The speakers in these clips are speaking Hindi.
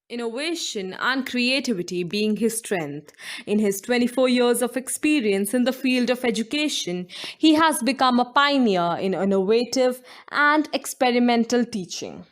innovation and creativity being his strength. In his 24 years of experience in the field of education, he has become a pioneer in innovative and experimental teaching.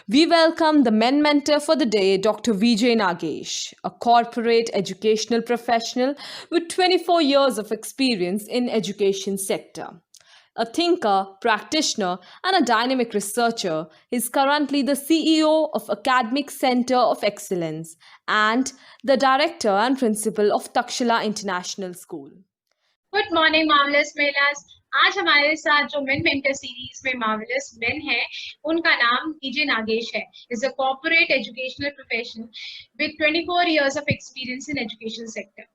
We welcome the men mentor for the day, Dr. Vijay Nagesh, a corporate educational professional with 24 years of experience in education sector. A thinker, practitioner, and a dynamic researcher, he is currently the CEO of Academic Center of Excellence and the director and principal of Takshila International School. Good morning marvellous महिलास। आज हमारे साथ जो मेन मेंटर सीरीज में मार्वलस मेन है, उनका नाम विजय नागेश है। Is a corporate educational professional with 24 years of experience in education sector.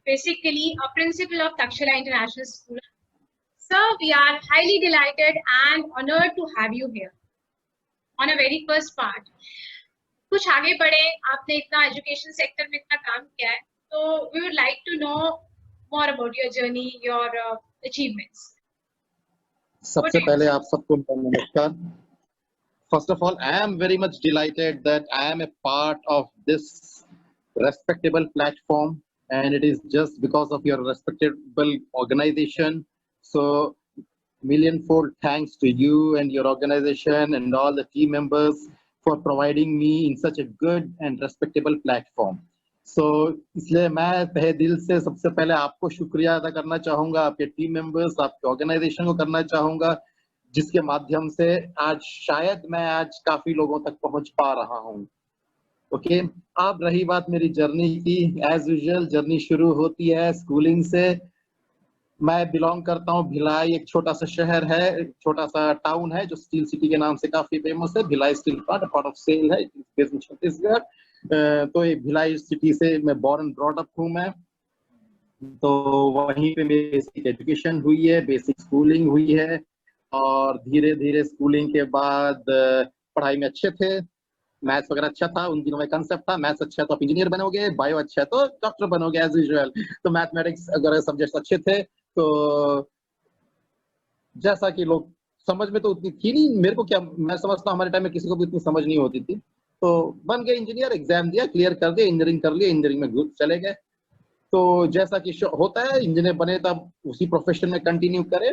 Basically, a principal of Takshila International School. Sir, we are highly delighted and honored to have you here. On a very first part, कुछ आगे बढ़े, आपने इतना एजुकेशन सेक्टर में इतना काम किया है, तो we would like to know more about your journey, your achievements. सबसे पहले आप सबको नमस्कार. First of all, I am very much delighted that I am a part of this respectable platform, and it is just because of your respectable organization. So, millionfold thanks to you and your organization and all the team members for providing me in such a good and respectable platform. So, इसलिए मैं तहे दिल से सबसे पहले आपको शुक्रिया अदा करना चाहूँगा, आपके टीम मेंबर्स, आपके ऑर्गेनाइजेशन को करना चाहूँगा, जिसके माध्यम से आज शायद मैं आज काफी लोगों तक पहुँच पा रहा हूँ. ओके, अब रही बात मेरी जर्नी की, एज यूजुअल जर्नी शुरू होती है स्कूलिंग से. मैं बिलोंग करता हूँ भिलाई, एक छोटा सा शहर है, एक छोटा सा टाउन है जो स्टील सिटी के नाम से काफी फेमस है. Bhilai steel plant of SAIL है, छत्तीसगढ़. तो ये भिलाई सिटी से मैं बॉर्न एंड ब्रॉट अप हूँ मैं. तो वहीं पे मेरी बेसिक एजुकेशन हुई है, बेसिक स्कूलिंग हुई है, और धीरे धीरे स्कूलिंग के बाद पढ़ाई में अच्छे थे. मैथ्स वगैरह अच्छा था, उन दिनों में कंसेप्ट था मैथ्स अच्छा है तो आप इंजीनियर बनोगे, बायो अच्छा है तो डॉक्टर बनोगे एज यूजुअल. तो मैथमेटिक्स अगर सब्जेक्ट्स अच्छे थे तो जैसा कि लोग समझ में तो उतनी थी नहीं, मेरे को क्या, मैं समझता हूँ हमारे टाइम में किसी को भी इतनी समझ नहीं होती थी. तो बन गए इंजीनियर, एग्जाम दिया, क्लियर कर दिया, इंजीनियरिंग कर लिया, इंजीनियरिंग में ग्रुप चले गए. तो जैसा कि होता है इंजीनियर बने तब उसी प्रोफेशन में कंटिन्यू करें.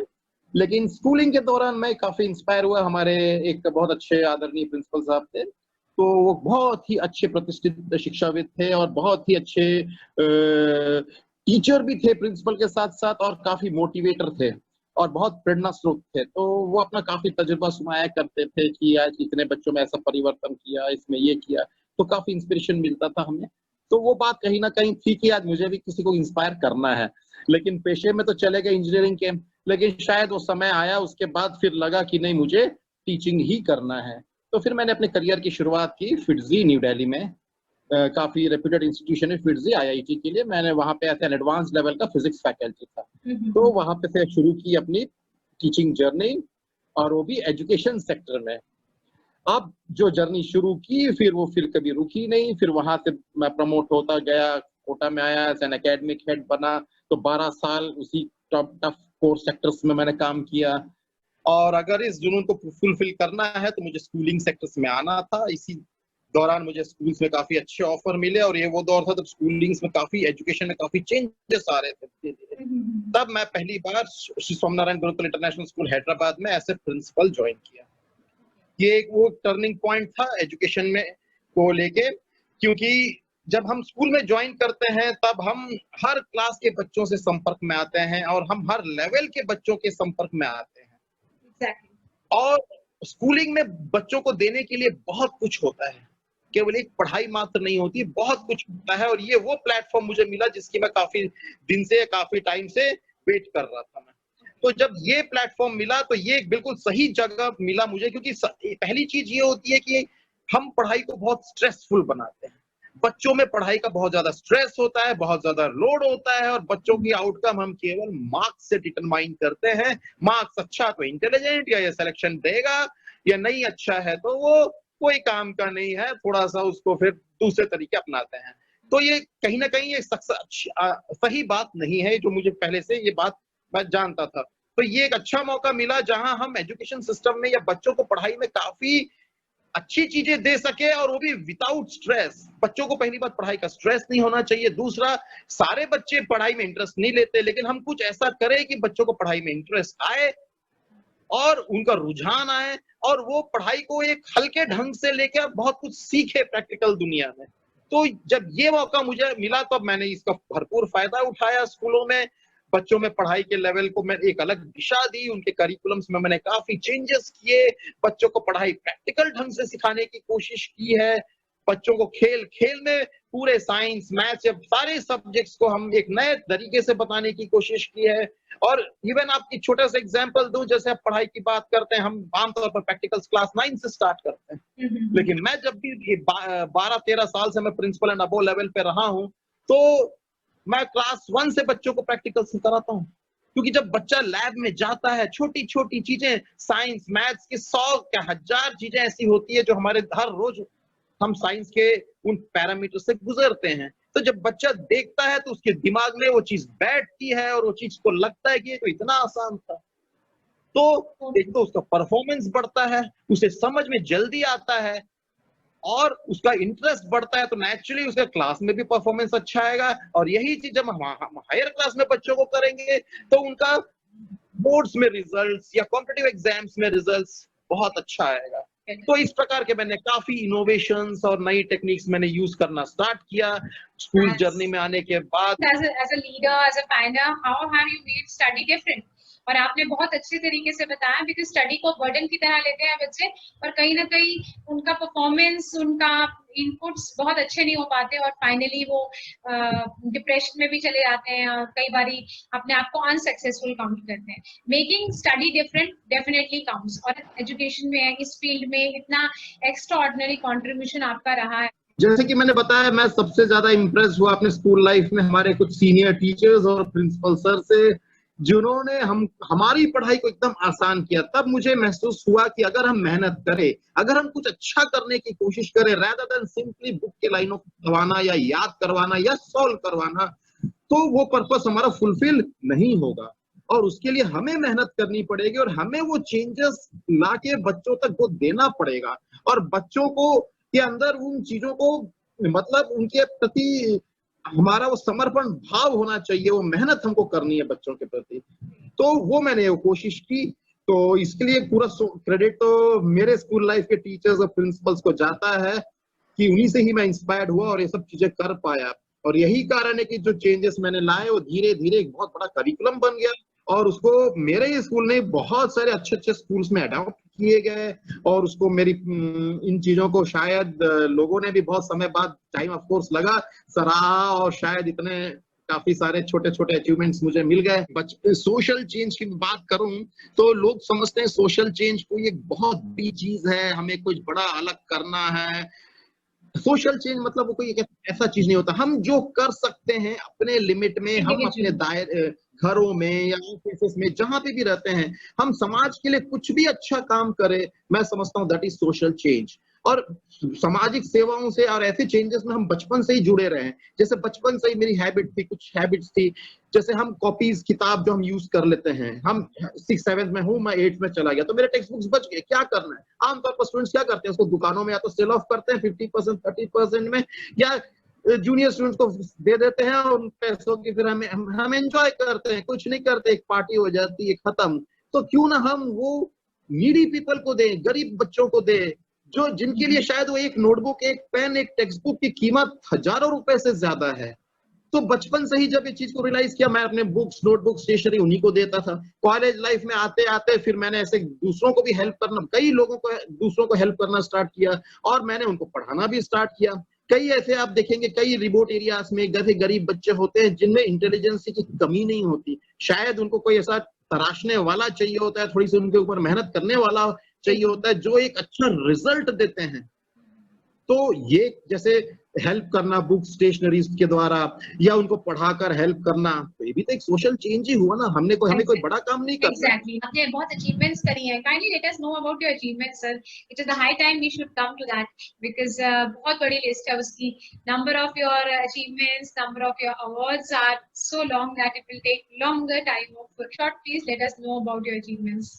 लेकिन स्कूलिंग के दौरान मैं काफी इंस्पायर हुआ. हमारे एक बहुत अच्छे आदरणीय प्रिंसिपल साहब थे, तो वो बहुत ही अच्छे प्रतिष्ठित शिक्षाविद थे और बहुत ही अच्छे टीचर भी थे प्रिंसिपल के साथ साथ, और काफी मोटिवेटर थे और बहुत प्रेरणा स्रोत थे. तो वो अपना काफी तजुर्बा सुनाया करते थे कि आज इतने बच्चों में ऐसा परिवर्तन किया, इसमें ये किया, तो काफी इंस्पिरेशन मिलता था हमें. तो वो बात कहीं ना कहीं थी कि आज मुझे भी किसी को इंस्पायर करना है. लेकिन पेशे में तो चले गए इंजीनियरिंग के, लेकिन शायद वो समय आया उसके बाद फिर लगा कि नहीं, मुझे टीचिंग ही करना है. तो फिर मैंने अपने करियर की शुरुआत की फिटजी न्यू दिल्ली में. काफी रेप्यूटेड इंस्टीट्यूशन है फिटजी आईआईटी के लिए. मैंने वहां पे ऐसे एडवांस लेवल का फिजिक्स फैकल्टी था, तो वहां पे से शुरू की अपनी टीचिंग जर्नी, और वो भी एजुकेशन सेक्टर में. अब जो जर्नी शुरू की फिर वो फिर कभी रुकी नहीं. फिर वहां से मैं प्रमोट होता गया, कोटा में आया, एज एन एकेडमिक हेड बना. तो 12 साल उसी टफ कोर सेक्टर्स में मैंने काम किया. और अगर इस जुनून को फुलफिल करना है तो मुझे स्कूलिंग सेक्टर्स में आना था. इसी दौरान मुझे स्कूल्स में काफी अच्छे ऑफर मिले, और ये वो दौर था जब स्कूलिंग्स में काफी एजुकेशन में काफी चेंजेस आ रहे थे. तब मैं पहली बार श्री स्वामीनारायण गुरुकुल इंटरनेशनल स्कूल हैदराबाद में एज ए प्रिंसिपल ज्वाइन किया. ये एक वो टर्निंग पॉइंट था एजुकेशन में को लेके, क्योंकि जब हम स्कूल में ज्वाइन करते हैं तब हम हर क्लास के बच्चों से संपर्क में आते हैं और हम हर लेवल के बच्चों के संपर्क में आते हैं. और स्कूलिंग में बच्चों को देने के लिए बहुत कुछ होता है, केवल एक पढ़ाई मात्र नहीं होती, बहुत कुछ होता है. और ये वो प्लेटफॉर्म मुझे मिला जिसकी मैं काफी दिन से, काफी टाइम से वेट कर रहा था मैं. तो जब ये प्लेटफॉर्म मिला तो ये बिल्कुल सही जगह मिला मुझे, क्योंकि पहली चीज ये होती है कि हम पढ़ाई को बहुत स्ट्रेसफुल बनाते हैं. बच्चों में पढ़ाई का बहुत ज्यादा स्ट्रेस होता है, बहुत ज्यादा लोड होता है, और बच्चों की आउटकम हम केवल मार्क्स से डिटरमाइन करते हैं. मार्क्स अच्छा तो इंटेलिजेंट या ये सिलेक्शन देगा, या नहीं अच्छा है तो वो कोई काम का नहीं है, थोड़ा सा उसको फिर दूसरे तरीके अपनाते हैं. तो ये कहीं ना कहीं ये सही बात नहीं है, जो मुझे पहले से ये बात मैं जानता था. तो ये एक अच्छा मौका मिला जहां हम एजुकेशन सिस्टम में या बच्चों को पढ़ाई में काफी अच्छी चीजें दे सके और वो भी विदाउट स्ट्रेस। बच्चों को पहली बात पढ़ाई का स्ट्रेस नहीं होना चाहिए। दूसरा, सारे बच्चे पढ़ाई में इंटरेस्ट नहीं लेते, लेकिन हम कुछ ऐसा करें कि बच्चों को पढ़ाई में इंटरेस्ट आए और उनका रुझान आए और वो पढ़ाई को एक हल्के ढंग से लेकर बहुत कुछ सीखे प्रैक्टिकल दुनिया में। तो जब ये मौका मुझे मिला तब मैंने इसका भरपूर फायदा उठाया। स्कूलों में बच्चों में पढ़ाई के लेवल को मैं एक अलग दिशा दी, उनके करिकुलम्स में मैंने काफी चेंजेस किए, बच्चों को पढ़ाई प्रैक्टिकल ढंग से सिखाने की कोशिश की है। बच्चों को खेल खेल में पूरे साइंस, मैथ्स या सारे सब्जेक्ट्स को हम एक नए तरीके से बताने की कोशिश की है। और इवन आपकी छोटा सा एग्जांपल दूं, जैसे आप पढ़ाई की बात करते हैं, हम आमतौर पर प्रैक्टिकल्स क्लास 9 से स्टार्ट करते हैं, लेकिन मैं जब भी 12-13 साल से मैं प्रिंसिपल एंड अबव लेवल पे रहा हूं, तो मैं क्लास 1 से बच्चों को प्रैक्टिकल कराता हूं। क्योंकि जब बच्चा लैब में जाता है, छोटी छोटी चीजें, साइंस मैथ्स की 100 क्या 1000 चीजें ऐसी होती है जो हमारे हर रोज हम साइंस के उन पैरामीटर से गुजरते हैं। तो जब बच्चा देखता है तो उसके दिमाग में वो चीज बैठती है और वो चीज को लगता है कि ये तो इतना आसान था। तो एक तो उसका परफॉर्मेंस बढ़ता है, उसे समझ में जल्दी आता है और उसका इंटरेस्ट बढ़ता है, तो नेचुरली उसका क्लास में भी परफॉर्मेंस अच्छा आएगा। और यही चीज जब हम हायर क्लास में बच्चों को करेंगे तो उनका बोर्ड्स में रिजल्ट्स या कॉम्पिटिटिव एग्जाम्स में रिजल्ट्स बहुत अच्छा आएगा। तो इस प्रकार के मैंने काफी इनोवेशंस और नई टेक्निक्स मैंने यूज करना स्टार्ट किया स्कूल जर्नी में आने के बाद। as a leader, as a pioneer, how have you made study different? और आपने बहुत अच्छे तरीके से बताया, बिकॉज स्टडी को बर्डन की तरह लेते हैं बच्चे, और कहीं ना कहीं उनका परफॉर्मेंस, उनका इनपुट्स बहुत अच्छे नहीं हो पाते और फाइनली वो डिप्रेशन में भी चले जाते हैं और कई बारी अपने आप को अनसक्सेसफुल काउंट करते हैं। Making study different definitely counts, और एजुकेशन में, इस फील्ड में इतना एक्स्ट्रा ऑर्डिनरी कॉन्ट्रीब्यूशन आपका रहा है। जैसे कि मैंने बताया, मैं सबसे ज्यादा इम्प्रेस हुआ अपने स्कूल लाइफ में हमारे कुछ सीनियर टीचर्स और प्रिंसिपल सर से, जिन्होंने हमारी पढ़ाई को एकदम आसान किया। तब मुझे महसूस हुआ कि अगर हम मेहनत करें, अगर हम कुछ अच्छा करने की कोशिश करें, rather than सिंपली बुक के लाइनों को करवाना या याद करवाना या सॉल्व करवाना, तो वो पर्पस हमारा फुलफिल नहीं होगा। और उसके लिए हमें मेहनत करनी पड़ेगी और हमें वो चेंजेस लाके बच्चों तक वो देना पड़ेगा। और बच्चों को के अंदर उन चीजों को, मतलब उनके प्रति हमारा वो समर्पण भाव होना चाहिए, वो मेहनत हमको करनी है बच्चों के प्रति। तो वो मैंने वो कोशिश की। तो इसके लिए पूरा क्रेडिट तो मेरे स्कूल लाइफ के टीचर्स और प्रिंसिपल्स को जाता है कि उन्हीं से ही मैं इंस्पायर्ड हुआ और ये सब चीजें कर पाया। और यही कारण है कि जो चेंजेस मैंने लाए वो धीरे धीरे एक बहुत बड़ा करिकुलम बन गया और उसको मेरे ही स्कूल ने बहुत सारे अच्छे अच्छे स्कूल्स में अडॉप्ट किए गए। और उसको मेरी इन चीजों को शायद लोगों ने भी बहुत समय बाद, टाइम ऑफ कोर्स लगा, सराहा और शायद इतने काफी सारे छोटे छोटे अचीवमेंट्स मुझे मिल गए। सोशल चेंज की बात करूं तो लोग समझते हैं सोशल चेंज कोई एक बहुत बड़ी चीज है, हमें कुछ बड़ा अलग करना है। सोशल चेंज मतलब वो कोई एक ऐसा चीज नहीं होता। हम जो कर सकते हैं अपने लिमिट में, हम अपने दायरे, घरों में या ऑफिस में, जहां पे भी रहते हैं, हम समाज के लिए कुछ भी अच्छा काम करें, मैं समझता हूँ दैट इज सोशल चेंज। और सामाजिक सेवाओं से और ऐसे चेंजेस में हम बचपन से ही जुड़े रहे हैं। जैसे बचपन से ही मेरी हैबिट थी, कुछ हैबिट्स थी, जैसे हम कॉपीज, किताब जो हम यूज कर लेते हैं, हम 6th-7th में हूँ, मैं 8th में चला गया तो मेरे टेक्स्ट बुक्स बच गए, क्या करना है। आमतौर पर स्टूडेंट्स क्या करते हैं, उसको दुकानों में या तो सेल ऑफ करते हैं 50% 30% में, या जूनियर स्टूडेंट्स को दे देते हैं और उन पैसों की फिर हम एंजॉय करते हैं, कुछ नहीं करते, एक पार्टी हो जाती है, खत्म। तो क्यों ना हम वो नीडी पीपल को दें, गरीब बच्चों को दें, जो जिनके लिए शायद वो एक नोटबुक, एक पेन, एक टेक्स्ट बुक की कीमत हजारों रुपए से ज्यादा है। तो बचपन से ही जब ये चीज को रियलाइज किया, मैं अपने बुक्स, नोटबुक, स्टेशनरी उन्हीं को देता था। कॉलेज लाइफ में आते आते फिर मैंने ऐसे दूसरों को भी हेल्प करना, कई लोगों को, दूसरों को हेल्प करना स्टार्ट किया और मैंने उनको पढ़ाना भी स्टार्ट किया। कई ऐसे आप देखेंगे, कई रिमोट एरियाज में गरीब बच्चे होते हैं जिनमें इंटेलिजेंस की कमी नहीं होती, शायद उनको कोई ऐसा तराशने वाला चाहिए होता है, थोड़ी सी उनके ऊपर मेहनत करने वाला चाहिए होता है, जो एक अच्छा रिजल्ट देते हैं। तो ये जैसे हेल्प करना बुक, स्टेशनरीज के द्वारा, या उनको पढ़ाकर हेल्प करना, तो ये भी तो एक सोशल चेंज ही हुआ ना। हमें कोई बड़ा काम नहीं करना। Exactly. आपने बहुत अचीवमेंट्स करी हैं। Kindly let us know about your achievements, sir. It is the high time we should come to that because बहुत बड़ी लिस्ट है उसकी। Number of your achievements, number of your awards are so long that it will take longer time of short. Please let us know about your achievements.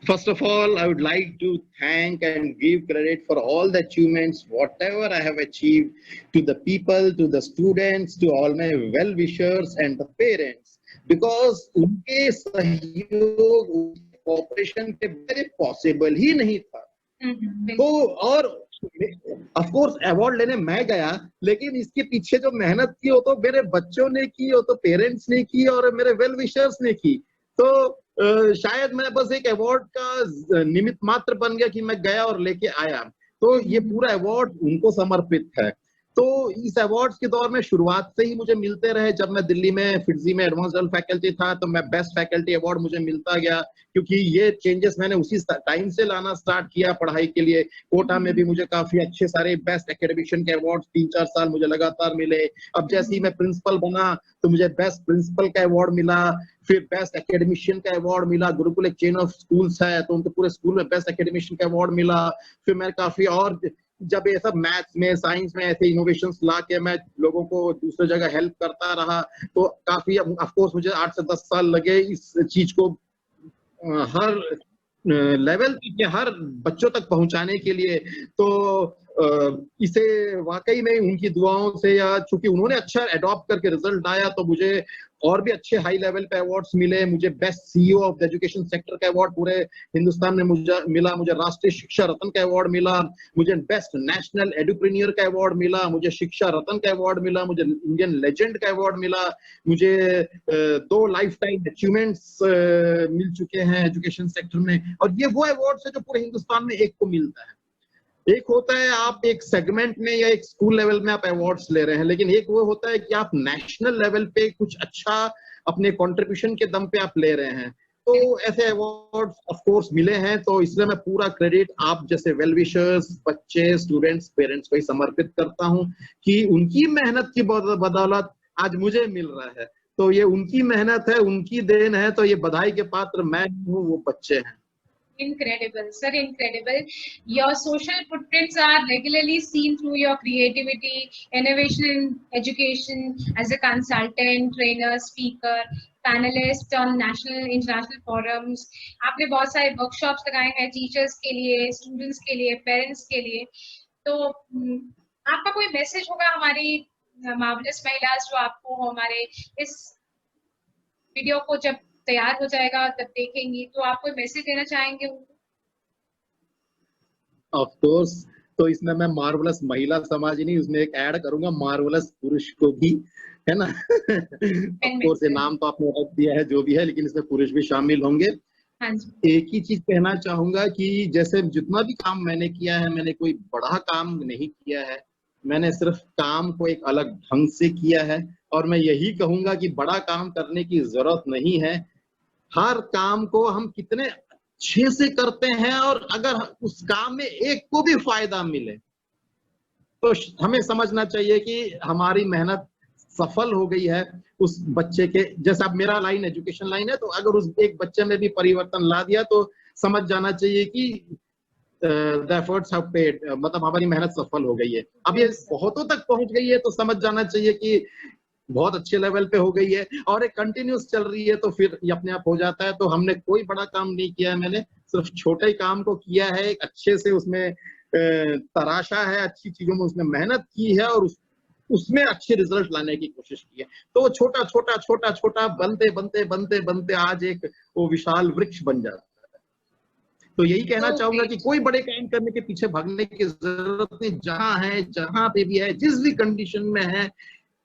First of all, I would like to thank and give credit for all the achievements, whatever I have achieved, to the people, to the students, to all my well-wishers and the parents, because उनके सहयोग, उनके cooperation के बगैर possible ही नहीं था। तो और ऑफ कोर्स अवार्ड लेने मैं गया, लेकिन इसके पीछे जो मेहनत की वो तो मेरे बच्चों ने की, वो तो पेरेंट्स ने की और मेरे वेल विशर्स ने की। तो शायद मैं बस एक अवार्ड का निमित्त मात्र बन गया कि मैं गया और लेके आया। तो ये पूरा अवार्ड उनको समर्पित है। तो इस अवार्ड्स के दौर में शुरुआत से ही मुझे मिलते रहे। जब मैं दिल्ली में फिटजी में एडवांस्ड फैकल्टी था तो मैं बेस्ट फैकल्टी अवार्ड मुझे मिलता गया, क्योंकि ये चेंजेस मैंने उसी टाइम से लाना स्टार्ट किया पढ़ाई के लिए। कोटा में भी मुझे काफी अच्छे सारे बेस्ट एकेडमिशियन के अवार्ड 3-4 साल मुझे लगातार मिले। अब जैसे ही मैं प्रिंसिपल बना तो मुझे बेस्ट प्रिंसिपल का अवार्ड मिला, फिर बेस्ट एकेडमिशियन का अवार्ड मिला। गुरुकुल एक चेन ऑफ स्कूल्स है तो उनके पूरे स्कूल में बेस्ट एकेडमिशियन का अवार्ड मिला। फिर मैं काफी और जब ये सब मैथ्स में साइंस में ऐसे इनोवेशंस ला के मैं लोगों को दूसरी जगह हेल्प करता रहा, तो काफी ऑफ कोर्स मुझे 8 से 10 साल लगे इस चीज को हर लेवल या हर बच्चों तक पहुंचाने के लिए। तो इसे वाकई में उनकी दुआओं से, या चूंकि उन्होंने अच्छा एडॉप्ट करके रिजल्ट आया तो मुझे और भी अच्छे हाई लेवल पे अवार्ड्स मिले। मुझे best CEO of the education sector का अवार्ड पूरे हिंदुस्तान में मुझे मिला। मुझे राष्ट्रीय शिक्षा रत्न का अवार्ड मिला। मुझे बेस्ट नेशनल एडुप्रेन्योर का अवार्ड मिला। मुझे शिक्षा रत्न का अवार्ड मिला। मुझे इंडियन लेजेंड का अवार्ड मिला। मुझे 2 लाइफ टाइम अचीवमेंट्स मिल चुके हैं एजुकेशन सेक्टर में। और ये वो अवार्ड्स है जो पूरे हिंदुस्तान में एक को मिलता है। एक होता है आप एक सेगमेंट में या एक स्कूल लेवल में आप अवार्ड्स ले रहे हैं, लेकिन एक वो होता है कि आप नेशनल लेवल पे कुछ अच्छा अपने कंट्रीब्यूशन के दम पे आप ले रहे हैं। तो ऐसे अवार्ड्स ऑफ कोर्स मिले हैं, तो इसलिए मैं पूरा क्रेडिट आप जैसे वेल विशर्स, बच्चे, स्टूडेंट्स, पेरेंट्स को ही समर्पित करता हूं कि उनकी मेहनत की बदौलत आज मुझे मिल रहा है। तो ये उनकी मेहनत है, उनकी देन है। तो ये बधाई के पात्र मैं हूँ, वो बच्चे हैं। Incredible, sir, incredible. Your social footprints are regularly seen through your creativity, innovation in education, as a consultant, trainer, speaker, panelist on national, international forums. आपने बहुत सारे workshops लगाए हैं टीचर्स के लिए, स्टूडेंट्स के लिए, पेरेंट्स के लिए। तो आपका कोई मैसेज होगा हमारी मार्वलस महिलास जो आपको हमारे इस वीडियो को जब तैयार हो जाएगा तब देखेंगी, तो आप कोई मैसेज देना चाहेंगे उनको? ऑफ कोर्स, तो इसमें मैं मार्वलस महिला समाज ही नहीं, उसमें एक ऐड करूंगा मार्वलस पुरुष को भी, है ना। ऑफ कोर्स ये नाम तो आपने रख दिया है जो भी है, लेकिन इसमें पुरुष भी शामिल होंगे। हाँ जी। एक ही चीज कहना चाहूंगा कि जैसे जितना भी काम मैंने किया है, मैंने कोई बड़ा काम नहीं किया है। मैंने सिर्फ काम को एक अलग ढंग से किया है। और मैं यही कहूंगा कि बड़ा काम करने की जरूरत नहीं है। हर काम को हम कितने अच्छे से करते हैं, और अगर उस काम में एक को भी फायदा मिले तो हमें समझना चाहिए कि हमारी मेहनत सफल हो गई है उस बच्चे के। जैसे अब मेरा लाइन एजुकेशन लाइन है, तो अगर उस एक बच्चे में भी परिवर्तन ला दिया तो समझ जाना चाहिए कि द एफर्ट्स हैव पेड, मतलब हमारी मेहनत सफल हो गई है। अब ये बहुतों तक पहुंच गई है तो समझ जाना चाहिए कि बहुत अच्छे लेवल पे हो गई है, और एक कंटिन्यूस चल रही है तो फिर ये अपने आप हो जाता है। तो हमने कोई बड़ा काम नहीं किया है, मैंने सिर्फ छोटे काम को किया है, एक अच्छे से उसमें तराशा है, अच्छी चीजों में उसमें मेहनत की है, और उसमें अच्छे रिजल्ट लाने की कोशिश की है। तो छोटा छोटा छोटा छोटा बनते बनते बनते बनते आज एक वो विशाल वृक्ष बन जाता है। तो यही कहना चाहूंगा कि कोई बड़े काम करने के पीछे भागने की जरूरत नहीं। जहां है, जहां पे भी है, जिस भी कंडीशन में है,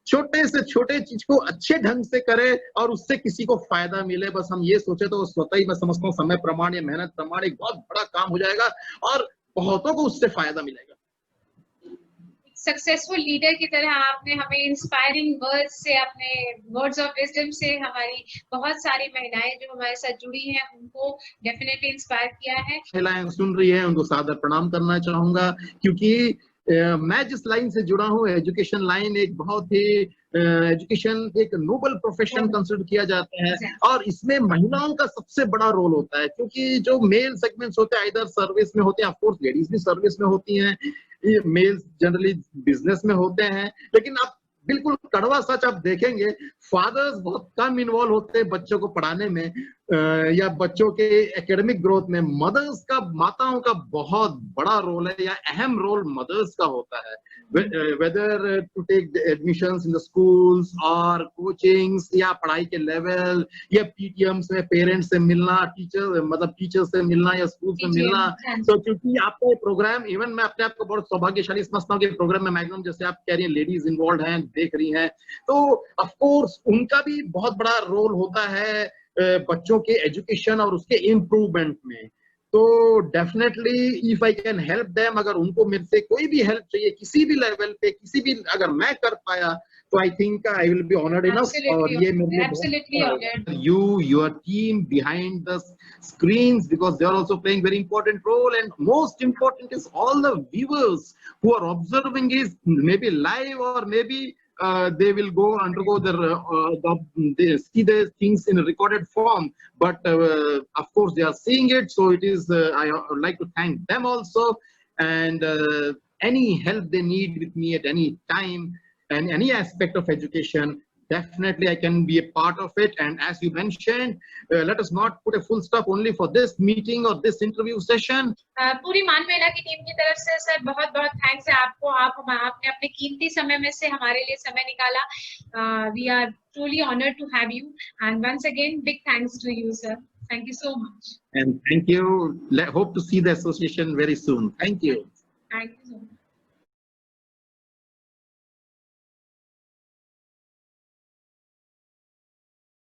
छोटे से छोटे चीज को अच्छे ढंग से करे और उससे किसी को फायदा मिले, बस हम ये सोचे तो स्वतः ही मैं समझता हूँ समय प्रमाण या मेहनत प्रमाण एक बहुत बड़ा काम हो जाएगा और बहुतों को उससे फायदा मिलेगा। सक्सेसफुल लीडर की तरह आपने हमें इंस्पायरिंग वर्ड्स से, अपने वर्ड्स ऑफ विजडम से हमारी बहुत सारी महिलाएं जो हमारे साथ जुड़ी हैं उनको डेफिनेटली इंस्पायर किया है। महिलाएं सुन रही हैं, उनको सादर प्रणाम करना चाहूंगा, क्योंकि मैं जिस लाइन से जुड़ा हूँ, एजुकेशन लाइन, एक बहुत ही एजुकेशन एक नोबल प्रोफेशन कंसिडर किया जाता है, और इसमें महिलाओं का सबसे बड़ा रोल होता है। क्योंकि जो मेल सेगमेंट्स होते हैं इधर सर्विस में होते हैं, ऑफ कोर्स लेडीज भी सर्विस में होती हैं, मेल्स जनरली बिजनेस में होते हैं, लेकिन आप बिल्कुल कड़वा सच आप देखेंगे, फादर्स बहुत कम इन्वॉल्व होते हैं बच्चों को पढ़ाने में। या बच्चों के एकेडमिक ग्रोथ में माताओं का बहुत बड़ा रोल है या अहम रोल मदर्स का होता है, whether to take admissions in the schools और कोचिंग्स या पढ़ाई के लेवल या पीटीएम्स में पेरेंट्स से मिलना, टीचर्स से मिलना या स्कूल से मिलना। तो क्योंकि आपका प्रोग्राम, इवन मैं अपने आप को बहुत सौभाग्यशाली समझता हूँ कि प्रोग्राम में मैक्सिमम, जैसे आप कह रही हैं, लेडीज इन्वॉल्व हैं, देख रही हैं, तो ऑफ कोर्स उनका भी बहुत बड़ा रोल होता है बच्चों के एजुकेशन और उसके इम्प्रूवमेंट में। तो definitely if I can help them, अगर उनको मेरे से कोई भी हेल्प चाहिए किसी भी लेवल पे, किसी भी, अगर मैं कर पाया, तो I think I will be honoured enough. और ये मेरे you, your team behind the screens, because they are also playing very important role, and most important is all the viewers who are observing is maybe live or maybe they will undergo they see the things in a recorded form, but of course they are seeing it. So it is, I would like to thank them also, and any help they need with me at any time and any aspect of education, definitely I can be a part of it. And as you mentioned, let us not put a full stop only for this meeting or this interview session. पूरी मान मेला की टीम की तरफ से सर बहुत बहुत थैंक्स है आपको। आपने अपने कीमती समय में से हमारे लिए समय निकाला। We are truly honored to have you, and once again big thanks to you, sir. Thank you so much. And thank you. Hope to see the association very soon. Thank you. Thank